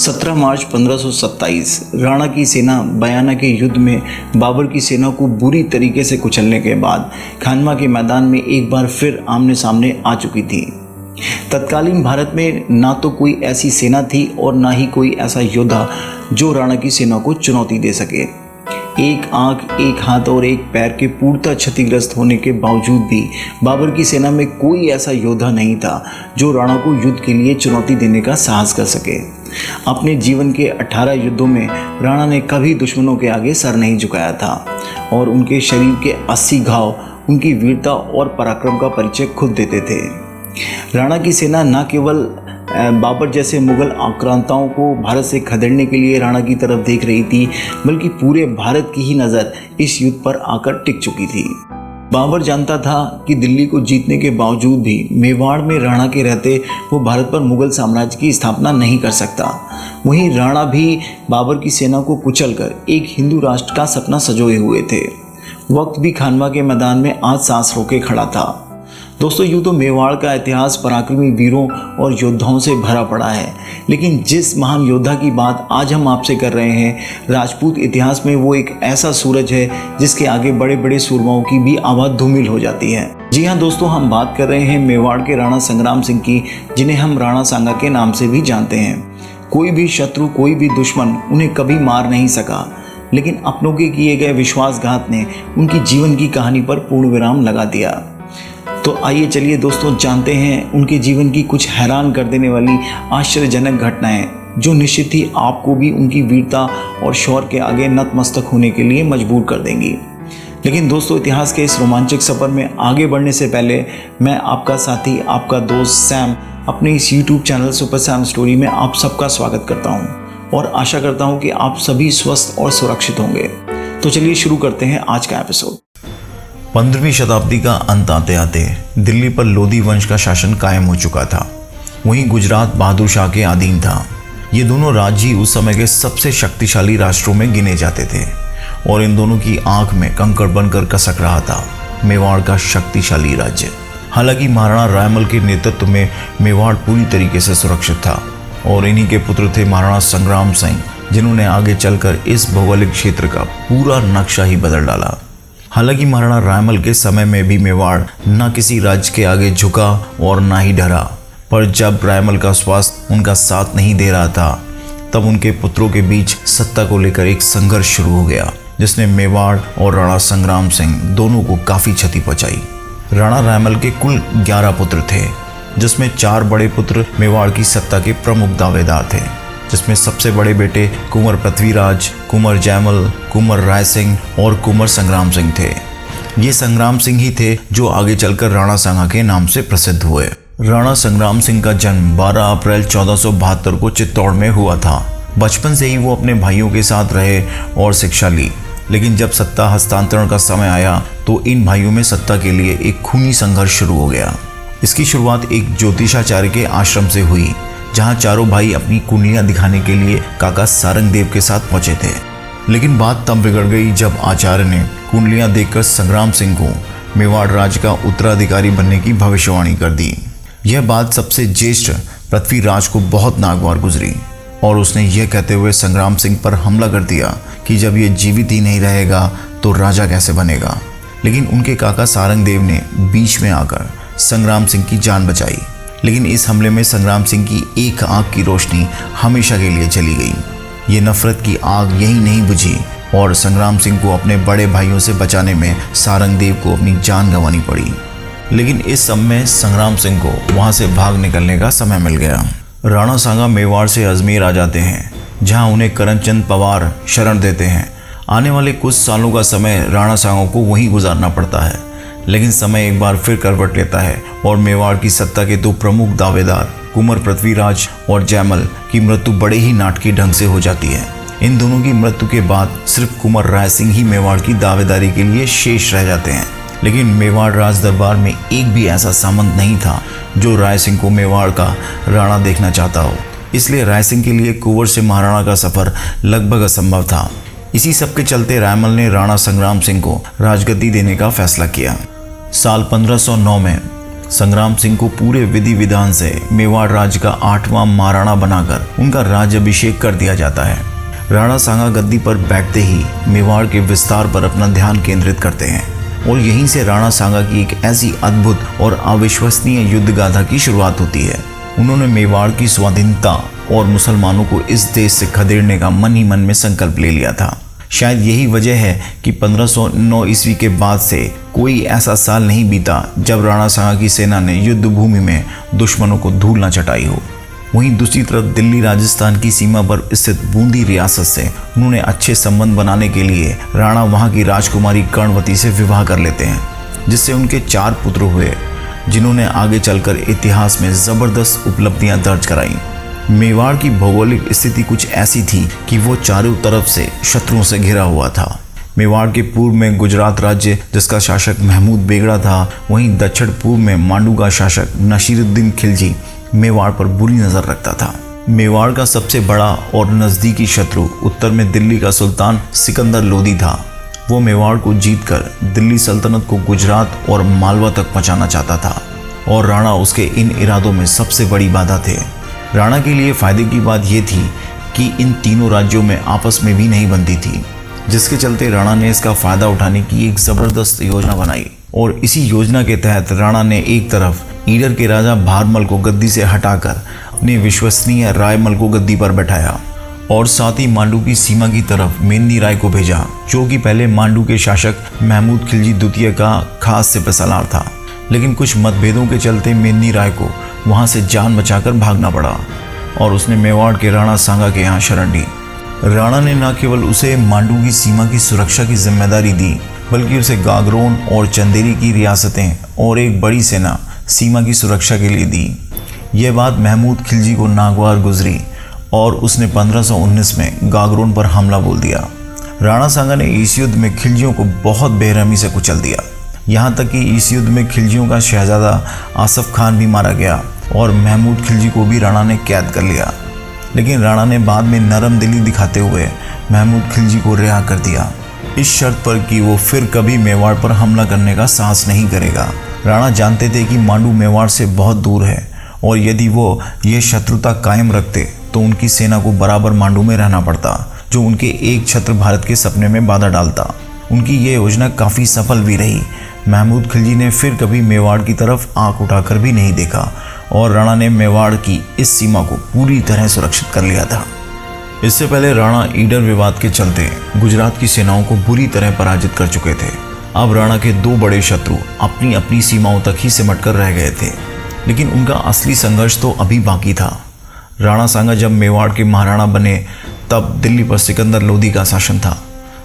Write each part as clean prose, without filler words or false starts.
17 मार्च 1527 राणा की सेना बयाना के युद्ध में बाबर की सेना को बुरी तरीके से कुचलने के बाद खानवा के मैदान में एक बार फिर आमने सामने आ चुकी थी। तत्कालीन भारत में ना तो कोई ऐसी सेना थी और ना ही कोई ऐसा योद्धा जो राणा की सेना को चुनौती दे सके। एक आंख, एक हाथ और एक पैर के पूर्णतः क्षतिग्रस्त होने के बावजूद भी बाबर की सेना में कोई ऐसा योद्धा नहीं था जो राणा को युद्ध के लिए चुनौती देने का साहस कर सके। अपने जीवन के 18 युद्धों में राणा ने कभी दुश्मनों के आगे सर नहीं झुकाया था और उनके शरीर के 80 घाव उनकी वीरता और पराक्रम का परिचय खुद देते थे। राणा की सेना न केवल बाबर जैसे मुगल आक्रांताओं को भारत से खदेड़ने के लिए राणा की तरफ देख रही थी, बल्कि पूरे भारत की ही नज़र इस युद्ध पर आकर टिक चुकी थी। बाबर जानता था कि दिल्ली को जीतने के बावजूद भी मेवाड़ में राणा के रहते वो भारत पर मुगल साम्राज्य की स्थापना नहीं कर सकता। वहीं राणा भी बाबर की सेना को कुचलकर एक हिंदू राष्ट्र का सपना सजोए हुए थे। वक्त भी खानवा के मैदान में आज सांस रोके खड़ा था। दोस्तों, यूँ तो मेवाड़ का इतिहास पराक्रमी वीरों और योद्धाओं से भरा पड़ा है, लेकिन जिस महान योद्धा की बात आज हम आपसे कर रहे हैं, राजपूत इतिहास में वो एक ऐसा सूरज है जिसके आगे बड़े बड़े सूरमाओं की भी आवाज़ धूमिल हो जाती है। जी हाँ दोस्तों, हम बात कर रहे हैं मेवाड़ के राणा संग्राम सिंह की, जिन्हें हम राणा सांगा के नाम से भी जानते हैं। कोई भी शत्रु, कोई भी दुश्मन उन्हें कभी मार नहीं सका, लेकिन अपनों के किए गए विश्वासघात ने उनकी जीवन की कहानी पर पूर्ण विराम लगा दिया। तो आइए चलिए दोस्तों जानते हैं उनके जीवन की कुछ हैरान कर देने वाली आश्चर्यजनक घटनाएं, जो निश्चित ही आपको भी उनकी वीरता और शौर्य के आगे नतमस्तक होने के लिए मजबूर कर देंगी। लेकिन दोस्तों, इतिहास के इस रोमांचक सफ़र में आगे बढ़ने से पहले मैं आपका साथी, आपका दोस्त सैम अपने इस YouTube channel super Sam story में आप सबका स्वागत करता हूँ और आशा करता हूँ कि आप सभी स्वस्थ और सुरक्षित होंगे। तो चलिए शुरू करते हैं आज का एपिसोड। 15वीं शताब्दी का अंत आते आते दिल्ली पर लोधी वंश का शासन कायम हो चुका था। वहीं गुजरात बहादुर शाह के अधीन था। ये दोनों राज्य उस समय के सबसे शक्तिशाली राष्ट्रों में गिने जाते थे और इन दोनों की आंख में कंकड़ बनकर कसक रहा था मेवाड़ का शक्तिशाली राज्य। हालांकि महाराणा रायमल के नेतृत्व में मेवाड़ पूरी तरीके से सुरक्षित था और इन्हीं के पुत्र थे महाराणा संग्राम सिंह, जिन्होंने आगे चलकर इस भौगोलिक क्षेत्र का पूरा नक्शा ही बदल डाला। हालांकि महाराणा रायमल के समय में भी मेवाड़ न किसी राज्य के आगे झुका और ना ही डरा, पर जब रायमल का स्वास्थ्य उनका साथ नहीं दे रहा था, तब उनके पुत्रों के बीच सत्ता को लेकर एक संघर्ष शुरू हो गया, जिसने मेवाड़ और राणा संग्राम सिंह दोनों को काफ़ी क्षति पहुंचाई। राणा रायमल के कुल 11 पुत्र थे, जिसमें 4 बड़े पुत्र मेवाड़ की सत्ता के प्रमुख दावेदार थे, जिसमें सबसे बड़े बेटे कुंवर पृथ्वीराज, कुंवर जयमल, कुंवर राय सिंह और कुंवर संग्राम सिंह थे। ये संग्राम सिंह ही थे जो आगे चलकर राणा सांगा के नाम से प्रसिद्ध हुए। राणा संग्राम सिंह का जन्म 12 अप्रैल 1472 को चित्तौड़ में हुआ था। बचपन से ही वो अपने भाइयों के साथ रहे और शिक्षा ली, लेकिन जब सत्ता हस्तांतरण का समय आया तो इन भाइयों में सत्ता के लिए एक खूनी संघर्ष शुरू हो गया। इसकी शुरुआत एक ज्योतिषाचार्य के आश्रम से हुई, जहां चारों भाई अपनी कुंडलियां दिखाने के लिए काका सारंग देव के साथ पहुंचे थे। लेकिन बात तब बिगड़ गई जब आचार्य ने कुंडलियां देखकर संग्राम सिंह को मेवाड़ राज्य का उत्तराधिकारी बनने की भविष्यवाणी कर दी। यह बात सबसे ज्येष्ठ पृथ्वीराज को बहुत नागवार गुजरी और उसने यह कहते हुए संग्राम सिंह पर हमला कर दिया कि जब ये जीवित ही नहीं रहेगा तो राजा कैसे बनेगा। लेकिन उनके काका सारंग देव ने बीच में आकर संग्राम सिंह की जान बचाई। लेकिन इस हमले में संग्राम सिंह की एक आंख की रोशनी हमेशा के लिए चली गई। ये नफरत की आग यही नहीं बुझी और संग्राम सिंह को अपने बड़े भाइयों से बचाने में सारंग देव को अपनी जान गंवानी पड़ी। लेकिन इस सब में संग्राम सिंह को वहां से भाग निकलने का समय मिल गया। राणा सांगा मेवाड़ से अजमेर आ जाते हैं, जहां उन्हें करमचंद पवार शरण देते हैं। आने वाले कुछ सालों का समय राणा सांगा को वहीं गुजारना पड़ता है, लेकिन समय एक बार फिर करवट लेता है और मेवाड़ की सत्ता के 2 प्रमुख दावेदार कुंवर पृथ्वीराज और जयमल की मृत्यु बड़े ही नाटकीय ढंग से हो जाती है। इन दोनों की मृत्यु के बाद सिर्फ कुंवर राय सिंह ही मेवाड़ की दावेदारी के लिए शेष रह जाते हैं। लेकिन मेवाड़ राज दरबार में एक भी ऐसा सामंत नहीं था जो राय सिंह को मेवाड़ का राणा देखना चाहता हो। इसलिए राय सिंह के लिए कुंवर से महाराणा का सफर लगभग असंभव था। इसी सब के चलते रायमल ने राणा संग्राम सिंह को राजगद्दी देने का फैसला किया। साल 1509 में संग्राम सिंह को पूरे विधि विधान से मेवाड़ राज्य का 8वां महाराणा बनाकर उनका राज्याभिषेक कर दिया जाता है। राणा सांगा गद्दी पर बैठते ही मेवाड़ के विस्तार पर अपना ध्यान केंद्रित करते हैं और यहीं से राणा सांगा की एक ऐसी अद्भुत और अविश्वसनीय युद्ध गाथा की शुरुआत होती है। उन्होंने मेवाड़ की स्वाधीनता और मुसलमानों को इस देश से खदेड़ने का मन ही मन में संकल्प ले लिया था। शायद यही वजह है कि 1509 ईस्वी के बाद से कोई ऐसा साल नहीं बीता जब राणा सांगा की सेना ने युद्ध भूमि में दुश्मनों को धूल न चटाई हो। वहीं दूसरी तरफ दिल्ली राजस्थान की सीमा पर स्थित बूंदी रियासत से उन्होंने अच्छे संबंध बनाने के लिए राणा वहां की राजकुमारी कर्णवती से विवाह कर लेते हैं, जिससे उनके 4 पुत्र हुए, जिन्होंने आगे चलकर इतिहास में ज़बरदस्त उपलब्धियां दर्ज कराई। मेवाड़ की भौगोलिक स्थिति कुछ ऐसी थी कि वो चारों तरफ से शत्रुओं से घिरा हुआ था। मेवाड़ के पूर्व में गुजरात राज्य, जिसका शासक महमूद बेगड़ा था, वहीं दक्षिण पूर्व में मांडू का शासक नसीरुद्दीन खिलजी मेवाड़ पर बुरी नज़र रखता था। मेवाड़ का सबसे बड़ा और नज़दीकी शत्रु उत्तर में दिल्ली का सुल्तान सिकंदर लोदी था। वो मेवाड़ को जीतकर दिल्ली सल्तनत को गुजरात और मालवा तक पहुंचाना चाहता था और राणा उसके इन इरादों में सबसे बड़ी बाधा थे। राणा के लिए फ़ायदे की बात यह थी कि इन तीनों राज्यों में आपस में भी नहीं बनती थी, जिसके चलते राणा ने इसका फ़ायदा उठाने की एक ज़बरदस्त योजना बनाई। और इसी योजना के तहत राणा ने एक तरफ ईडर के राजा भारमल को गद्दी से हटाकर अपने विश्वसनीय रायमल को गद्दी पर बैठाया और साथ ही मांडू की सीमा की तरफ मेंदी राय को भेजा, जो कि पहले मांडू के शासक महमूद खिलजी द्वितीय का खास सिपहसालार था। लेकिन कुछ मतभेदों के चलते मेंदी राय को वहां से जान बचाकर भागना पड़ा और उसने मेवाड़ के राणा सांगा के यहाँ शरण ली। राणा ने न केवल उसे मांडू की सीमा की सुरक्षा की जिम्मेदारी दी, बल्कि उसे गागरोन और चंदेरी की रियासतें और एक बड़ी सेना सीमा की सुरक्षा के लिए दी। यह बात महमूद खिलजी को नागवार गुजरी और उसने 1519 में गागरोन पर हमला बोल दिया। राणा सांगा ने इस युद्ध में खिलजियों को बहुत बेरहमी से कुचल दिया। यहाँ तक कि इस युद्ध में खिलजियों का शहजादा आसफ खान भी मारा गया और महमूद खिलजी को भी राणा ने कैद कर लिया। लेकिन राणा ने बाद में नरम दिली दिखाते हुए महमूद खिलजी को रिहा कर दिया, इस शर्त पर कि वो फिर कभी मेवाड़ पर हमला करने का साहस नहीं करेगा। राणा जानते थे कि मांडू मेवाड़ से बहुत दूर है और यदि वो ये शत्रुता कायम रखते तो उनकी सेना को बराबर मांडू में रहना पड़ता, जो उनके एक छत्र भारत के सपने में बाधा डालता। उनकी ये योजना काफ़ी सफल भी रही। महमूद खिलजी ने फिर कभी मेवाड़ की तरफ आंख उठाकर भी नहीं देखा और राणा ने मेवाड़ की इस सीमा को पूरी तरह सुरक्षित कर लिया था। इससे पहले राणा ईडर विवाद के चलते गुजरात की सेनाओं को बुरी तरह पराजित कर चुके थे। अब राणा के 2 बड़े शत्रु अपनी अपनी सीमाओं तक ही सिमट कर रह गए थे, लेकिन उनका असली संघर्ष तो अभी बाकी था। राणा सांगा जब मेवाड़ के महाराणा बने तब दिल्ली पर सिकंदर लोदी का शासन था।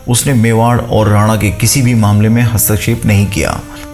उसने मेवाड़ और राणा के किसी भी मामले में हस्तक्षेप नहीं किया,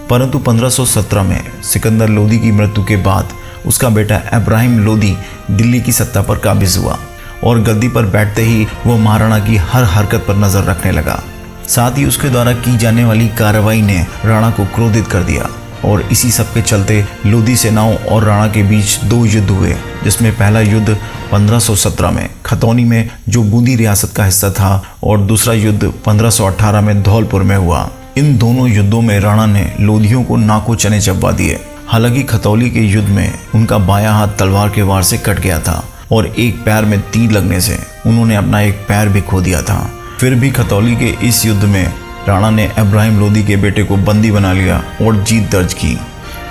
परंतु 1517 में सिकंदर लोदी की मृत्यु के बाद उसका बेटा इब्राहिम लोदी दिल्ली की सत्ता पर काबिज हुआ और गद्दी पर बैठते ही वो महाराणा की हर हरकत पर नज़र रखने लगा। साथ ही उसके द्वारा की जाने वाली कार्रवाई ने राणा को क्रोधित कर दिया और इसी सब के चलते लोदी सेनाओं और राणा के बीच 2 युद्ध हुए, जिसमें पहला युद्ध 1517 में खतौनी में, जो बूंदी रियासत का हिस्सा था, और दूसरा युद्ध 1518 में धौलपुर में हुआ। इन दोनों युद्धों में राणा ने लोधियों को नाको चने चबवा दिए। हालांकि खतौली के युद्ध में उनका बायां हाथ तलवार के वार से कट गया था और एक पैर में तीर लगने से उन्होंने अपना एक पैर भी खो दिया था। फिर भी खतौली के इस युद्ध में राणा ने इब्राहिम लोदी के बेटे को बंदी बना लिया और जीत दर्ज की,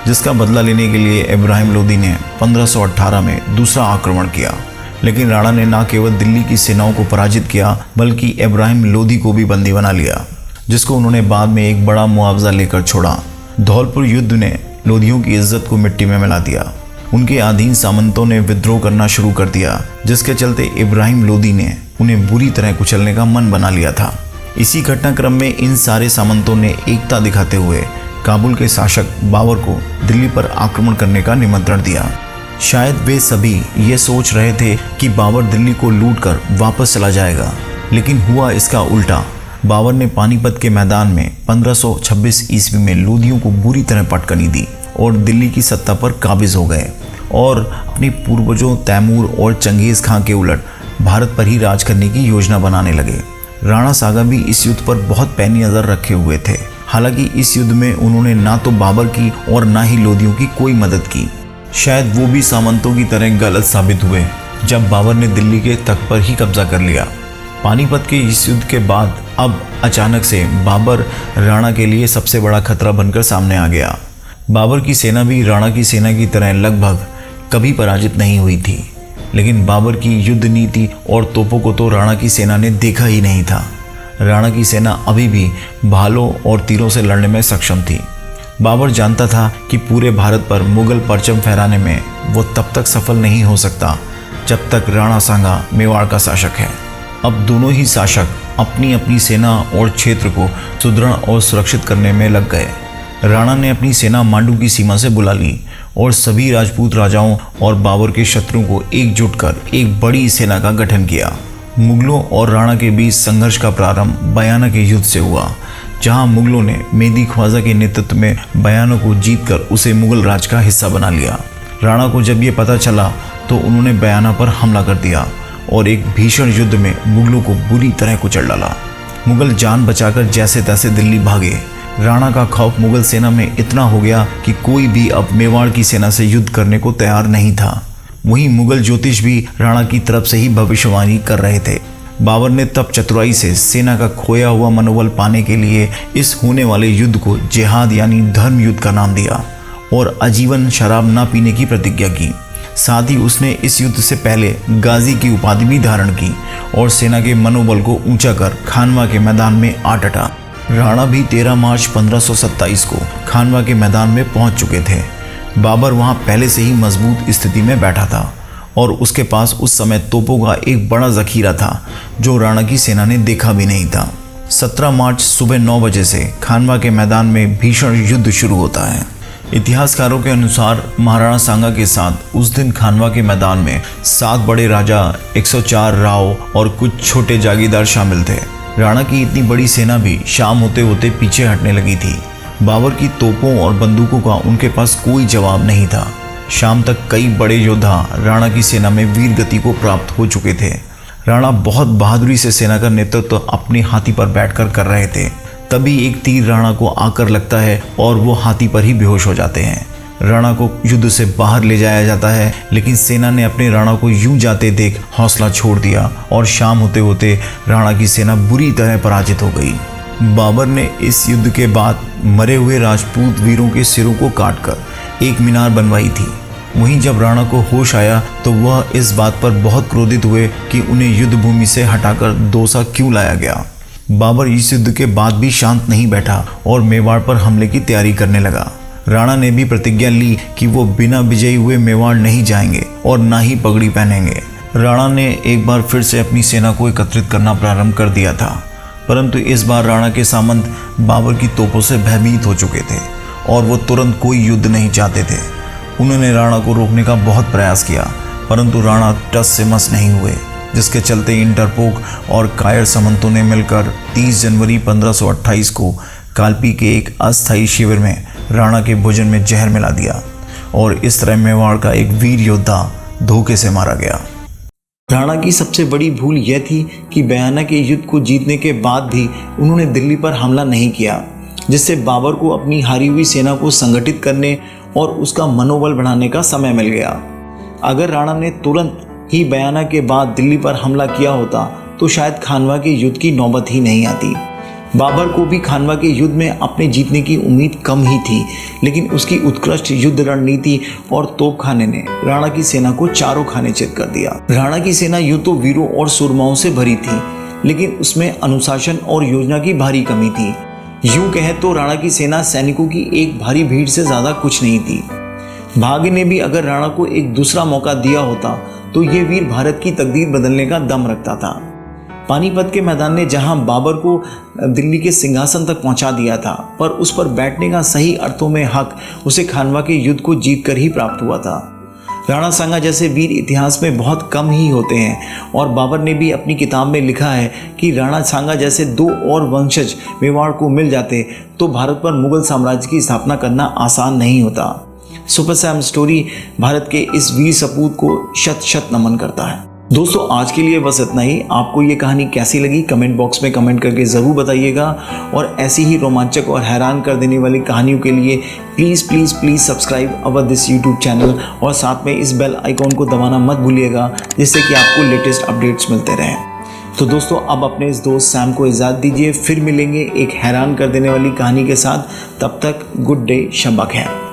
जिसका बदला लेने के लिए इब्राहिम लोदी ने 1518 में दूसरा आक्रमण किया। लेकिन राणा ने न केवल दिल्ली की सेनाओं को पराजित किया, बल्कि इब्राहिम लोदी को भी बंदी बना लिया, जिसको उन्होंने बाद में एक बड़ा मुआवजा लेकर छोड़ा। धौलपुर युद्ध ने लोधियों की इज्जत को मिट्टी में मिला दिया। उनके अधीन सामंतों ने विद्रोह करना शुरू कर दिया, जिसके चलते इब्राहिम लोदी ने उन्हें बुरी तरह कुचलने का मन बना लिया था। इसी घटनाक्रम में इन सारे सामंतों ने एकता दिखाते हुए काबुल के शासक बाबर को दिल्ली पर आक्रमण करने का निमंत्रण दिया। शायद वे सभी ये सोच रहे थे कि बाबर दिल्ली को लूटकर वापस चला जाएगा, लेकिन हुआ इसका उल्टा। बाबर ने पानीपत के मैदान में 1526 ईस्वी में लोधियों को बुरी तरह पटकनी दी और दिल्ली की सत्ता पर काबिज हो गए और अपने पूर्वजों तैमूर और चंगेज़ खां के उलट भारत पर ही राज करने की योजना बनाने लगे। राणा सांगा भी इस युद्ध पर बहुत पैनी नज़र रखे हुए थे हालांकि इस युद्ध में उन्होंने ना तो बाबर की और ना ही लोदियों की कोई मदद की। शायद वो भी सामंतों की तरह गलत साबित हुए जब बाबर ने दिल्ली के तख्त पर ही कब्जा कर लिया। पानीपत के इस युद्ध के बाद अब अचानक से बाबर राणा के लिए सबसे बड़ा खतरा बनकर सामने आ गया। बाबर की सेना भी राणा की सेना की तरह लगभग कभी पराजित नहीं हुई थी, लेकिन बाबर की युद्ध नीति और तोपों को तो राणा की सेना ने देखा ही नहीं था। राणा की सेना अभी भी भालों और तीरों से लड़ने में सक्षम थी। बाबर जानता था कि पूरे भारत पर मुगल परचम फहराने में वो तब तक सफल नहीं हो सकता जब तक राणा सांगा मेवाड़ का शासक है। अब दोनों ही शासक अपनी अपनी सेना और क्षेत्र को सुदृढ़ और सुरक्षित करने में लग गए। राणा ने अपनी सेना मांडू की सीमा से बुला ली और सभी राजपूत राजाओं और बाबर के शत्रुओं को एकजुट कर एक बड़ी सेना का गठन किया। मुगलों और राणा के बीच संघर्ष का प्रारंभ बयाना के युद्ध से हुआ, जहां मुगलों ने मेहदी ख्वाजा के नेतृत्व में बयाना को जीतकर उसे मुगल राज का हिस्सा बना लिया। राणा को जब ये पता चला तो उन्होंने बयाना पर हमला कर दिया और एक भीषण युद्ध में मुगलों को बुरी तरह कुचल डाला। मुगल जान बचाकर जैसे तैसे दिल्ली भागे। राणा का खौफ मुगल सेना में इतना हो गया कि कोई भी अब मेवाड़ की सेना से युद्ध करने को तैयार नहीं था। वहीं मुगल ज्योतिष भी राणा की तरफ से ही भविष्यवाणी कर रहे थे। बाबर ने तब चतुराई से सेना का खोया हुआ मनोबल पाने के लिए इस होने वाले युद्ध को जिहाद यानी धर्म युद्ध का नाम दिया और आजीवन शराब न पीने की प्रतिज्ञा की। साथ ही उसने इस युद्ध से पहले गाजी की उपाधि भी धारण की और सेना के मनोबल को ऊंचा कर खानवा के मैदान में आ डटा। राणा भी 13 मार्च 1527 को खानवा के मैदान में पहुंच चुके थे। बाबर वहां पहले से ही मजबूत स्थिति में बैठा था और उसके पास उस समय तोपों का एक बड़ा जखीरा था जो राणा की सेना ने देखा भी नहीं था। 17 मार्च सुबह 9 बजे से खानवा के मैदान में भीषण युद्ध शुरू होता है। इतिहासकारों के अनुसार महाराणा सांगा के साथ उस दिन खानवा के मैदान में 7 बड़े राजा, 104 राव और कुछ छोटे जागीरदार शामिल थे। राणा की इतनी बड़ी सेना भी शाम होते होते पीछे हटने लगी थी। बाबर की तोपों और बंदूकों का उनके पास कोई जवाब नहीं था। शाम तक कई बड़े योद्धा राणा की सेना में वीर गति को प्राप्त हो चुके थे। राणा बहुत बहादुरी से सेना का नेतृत्व अपने हाथी पर बैठकर कर रहे थे। तभी एक तीर राणा को आकर लगता है और वो हाथी पर ही बेहोश हो जाते हैं। राणा को युद्ध से बाहर ले जाया जाता है, लेकिन सेना ने अपने राणा को यूं जाते देख हौसला छोड़ दिया और शाम होते होते राणा की सेना बुरी तरह पराजित हो गई। बाबर ने इस युद्ध के बाद मरे हुए राजपूत वीरों के सिरों को काटकर एक मीनार बनवाई थी। वहीं जब राणा को होश आया तो वह इस बात पर बहुत क्रोधित हुए कि उन्हें युद्ध भूमि से हटाकर दौसा क्यों लाया गया। बाबर इस युद्ध के बाद भी शांत नहीं बैठा और मेवाड़ पर हमले की तैयारी करने लगा। राणा ने भी प्रतिज्ञा ली कि वो बिना विजयी हुए मेवाड़ नहीं जाएंगे और ना ही पगड़ी पहनेंगे। राणा ने एक बार फिर से अपनी सेना को एकत्रित करना प्रारंभ कर दिया था, परंतु इस बार राणा के सामंत बाबर की तोपों से भयभीत हो चुके थे और वो तुरंत कोई युद्ध नहीं चाहते थे। उन्होंने राणा को रोकने का बहुत प्रयास किया, परंतु राणा टस से मस नहीं हुए, जिसके चलते इंटरपोक और कायर सामंतों ने मिलकर 30 जनवरी 1528 को कालपी के एक अस्थायी शिविर में राणा के भोजन में जहर मिला दिया और इस तरह मेवाड़ का एक वीर योद्धा धोखे से मारा गया। राणा की सबसे बड़ी भूल यह थी कि बयाना के युद्ध को जीतने के बाद भी उन्होंने दिल्ली पर हमला नहीं किया, जिससे बाबर को अपनी हारी हुई सेना को संगठित करने और उसका मनोबल बढ़ाने का समय मिल गया। अगर राणा ने तुरंत ही बयाना के बाद दिल्ली पर हमला किया होता तो शायद खानवा के युद्ध की नौबत ही नहीं आती। बाबर को भी खानवा के युद्ध में अपने जीतने की उम्मीद कम ही थी, लेकिन उसकी उत्कृष्ट युद्ध रणनीति और तोपखाने ने राणा की सेना को चारों खाने चित कर दिया। राणा की सेना यूं तो वीरों और सुरमाओं से भरी थी, लेकिन उसमें अनुशासन और योजना की भारी कमी थी। यूं कहे तो राणा की सेना सैनिकों की एक भारी भीड़ से ज्यादा कुछ नहीं थी। भाग्य ने भी अगर राणा को एक दूसरा मौका दिया होता तो ये वीर भारत की तकदीर बदलने का दम रखता था। पानीपत के मैदान ने जहां बाबर को दिल्ली के सिंहासन तक पहुंचा दिया था, पर उस पर बैठने का सही अर्थों में हक उसे खानवा के युद्ध को जीतकर ही प्राप्त हुआ था। राणा सांगा जैसे वीर इतिहास में बहुत कम ही होते हैं और बाबर ने भी अपनी किताब में लिखा है कि राणा सांगा जैसे 2 और वंशज मेवाड़ को मिल जाते तो भारत पर मुगल साम्राज्य की स्थापना करना आसान नहीं होता। सुपर सैम स्टोरी भारत के इस वीर सपूत को शत शत नमन करता है। दोस्तों आज के लिए बस इतना ही। आपको ये कहानी कैसी लगी कमेंट बॉक्स में कमेंट करके ज़रूर बताइएगा, और ऐसी ही रोमांचक और हैरान कर देने वाली कहानियों के लिए please please please subscribe our this YouTube channel, और साथ में इस बेल आइकॉन को दबाना मत भूलिएगा, जिससे कि आपको लेटेस्ट अपडेट्स मिलते रहें। तो दोस्तों अब अपने इस दोस्त सैम को इजाज़त दीजिए, फिर मिलेंगे एक हैरान कर देने वाली कहानी के साथ। तब तक गुड डे, शब ख़ैर।